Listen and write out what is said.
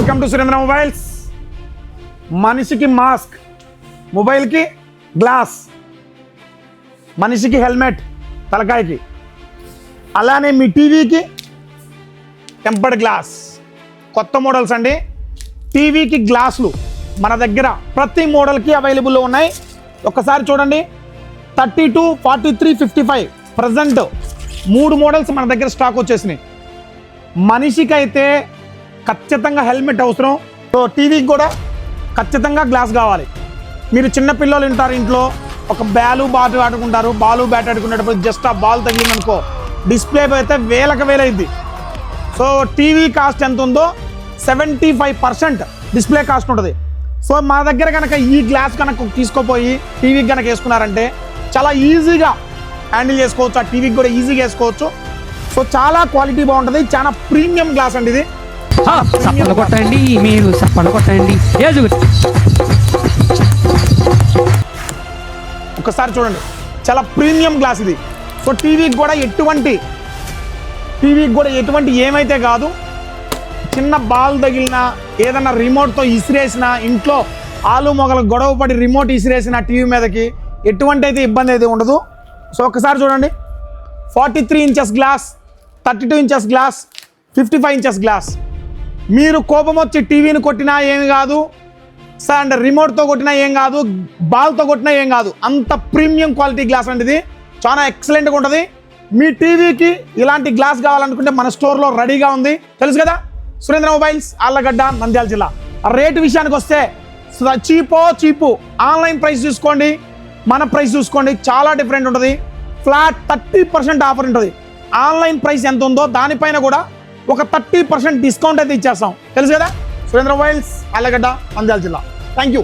Welcome to Surendra mobiles. మనిషికి mask, మొబైల్కి glass, మనిషికి హెల్మెట్ తలకాయకి, అలానే మీ టీవీకి టెంపర్డ్ గ్లాస్. కొత్త మోడల్స్ అండి. టీవీకి గ్లాసులు మన దగ్గర ప్రతి మోడల్కి అవైలబుల్లో ఉన్నాయి. ఒక్కసారి చూడండి. 32, 43, 55 ప్రజెంట్ 3 మోడల్స్ మన దగ్గర స్టాక్ వచ్చేసినాయి. మనిషికి అయితే ఖచ్చితంగా హెల్మెట్ అవసరం. సో టీవీకి కూడా ఖచ్చితంగా గ్లాస్ కావాలి. మీరు చిన్న పిల్లలు ఉంటారు ఇంట్లో, ఒక బాల్ బ్యాట్ ఆడుకునేటప్పుడు జస్ట్ ఆ బాల్ తగిలిందనుకో డిస్ప్లే అయితే వేలకు వేలైద్ది. సో టీవీ కాస్ట్ ఎంత ఉందో 75% డిస్ప్లే కాస్ట్ ఉంటుంది. సో మా దగ్గర కనుక ఈ గ్లాస్ కనుక తీసుకోపోయి టీవీకి కనుక వేసుకున్నారంటే చాలా ఈజీగా హ్యాండిల్ చేసుకోవచ్చు. ఆ టీవీకి కూడా ఈజీగా వేసుకోవచ్చు. సో చాలా క్వాలిటీ బాగుంటుంది. చాలా ప్రీమియం గ్లాస్ అండి ఇది. చప్పలు కొట్టండి, మీరు చప్పలు కొట్టండి. ఒకసారి చూడండి, చాలా ప్రీమియం గ్లాస్ ఇది. సో టీవీకి కూడా ఎటువంటి ఏమైతే కాదు. చిన్న బాల్ తగిలినా, ఏదన్నా రిమోట్తో ఇసిరేసినా, ఇంట్లో ఆలు మొగలు గొడవ పడి రిమోట్ ఇసిరేసిన టీవీ మీదకి ఎటువంటి అయితే ఇబ్బంది అయితే ఉండదు. సో ఒకసారి చూడండి, 43 inches glass, 32 inches glass, 55 inches glass. మీరు కోపం వచ్చి టీవీని కొట్టినా ఏమి కాదు, అండ్ రిమోట్తో కొట్టినా ఏం కాదు, బాల్తో కొట్టినా ఏం కాదు. అంత ప్రీమియం క్వాలిటీ గ్లాస్ అంటే ఇది చాలా ఎక్సలెంట్గా ఉంటుంది. మీ టీవీకి ఇలాంటి గ్లాస్ కావాలనుకుంటే మన స్టోర్లో రెడీగా ఉంది. తెలుసు కదా, సురేంద్ర మొబైల్స్, ఆళ్ళగడ్డ, నంద్యాల జిల్లా. రేటు విషయానికి వస్తే చీపు ఆన్లైన్ ప్రైస్ చూసుకోండి, మన ప్రైస్ చూసుకోండి, చాలా డిఫరెంట్ ఉంటుంది. ఫ్లాట్ 30% ఆఫర్ ఉంటుంది. ఆన్లైన్ ప్రైస్ ఎంత ఉందో దానిపైన కూడా ఒక 30% డిస్కౌంట్ అయితే ఇచ్చేస్తాం. తెలుసు కదా, సురేంద్ర మొబైల్స్, ఆళ్ళగడ్డ, నంద్యాల జిల్లా. Thank you.